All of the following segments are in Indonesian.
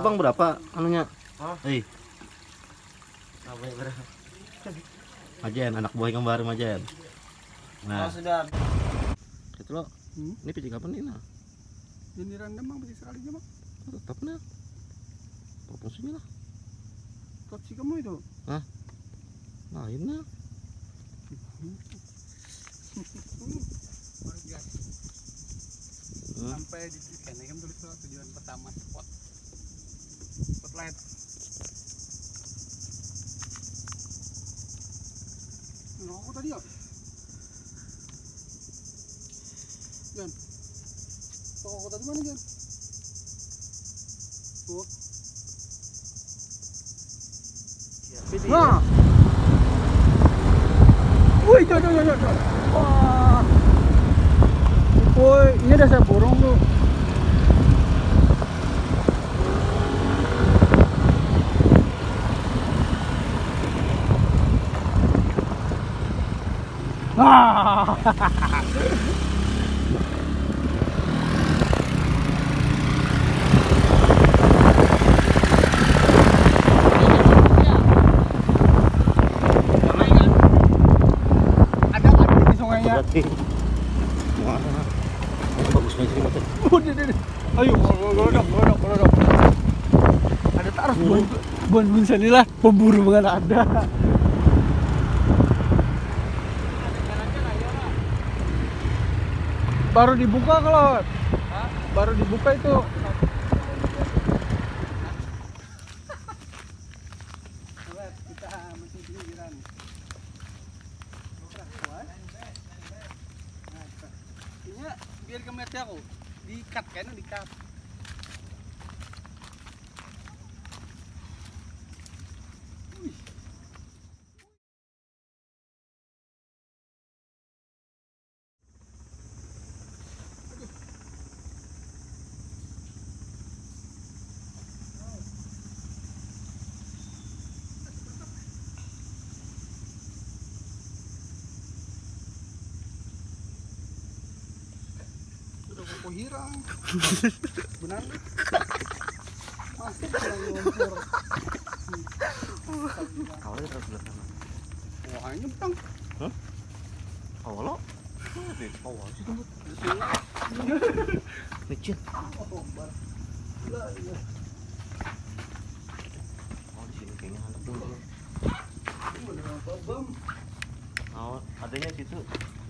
Bang berapa anunya? Hah? Apa berapa? Majen, anak buah yang baru Majen. Nah, Sudah. itu loh. Ini pijik kapan nih nah? Ini random bang, pijik sekali aja bang. Tetap nah. Proporsinya lah. Top si kamu itu. Hah? Lain nah. Sampai di sini kan tulis tujuan pertama spotlight. Ngerokok tadi ya? Jan, ngerokok tadi mana Jan? Tuh. Nah. Wih, coba. Wah. Woi, ini ada saya burung tuh. Ah. Ada di sungainya. Wah. Bagus nih motor. Udah. Ayo, godok. Ada taruh bon sanilah pemburu mana ada. Baru dibuka kalau. Baru dibuka itu. Kita masih di pinggiran. Ini biar kemetnya aku di-cut kayaknya di-cut. Udah kok hirang. Benar. Masuk yang lumpur. Awalnya terus belah sana. Wah, ini bang. Hah? Awal lo? Awal sih tuh. Licin. Oh, di sini kayaknya anak dulu. Oh, adanya situ.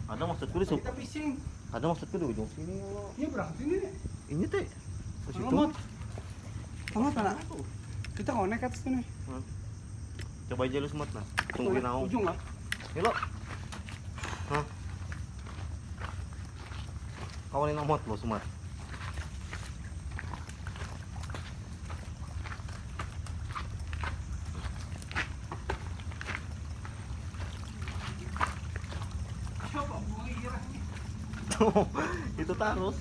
Ada maksudku di Kita fishing. Ada maksudku di ujung sini ya lo. Ini berapa sini nih? Ini teh. Ke situ. Alamat anak. Kita konek atas sini. Coba aja lu semut nah. Tungguin naung. Ujung lah. Ini lo. Hah? Kawalin amot lo semut. Coba buang hirangnya. Tuh, itu tarus.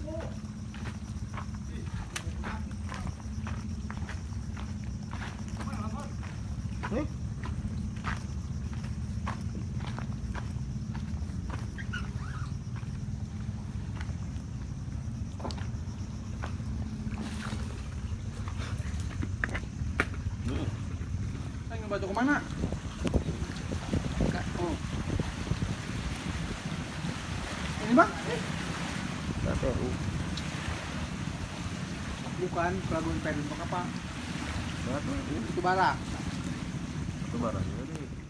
Nih. Saya ngebantu kemana? Oh. Ini bang? KPU. Bukan, pelabuhan Perum apa? KPU. Itu bara. Itu barangnya nih.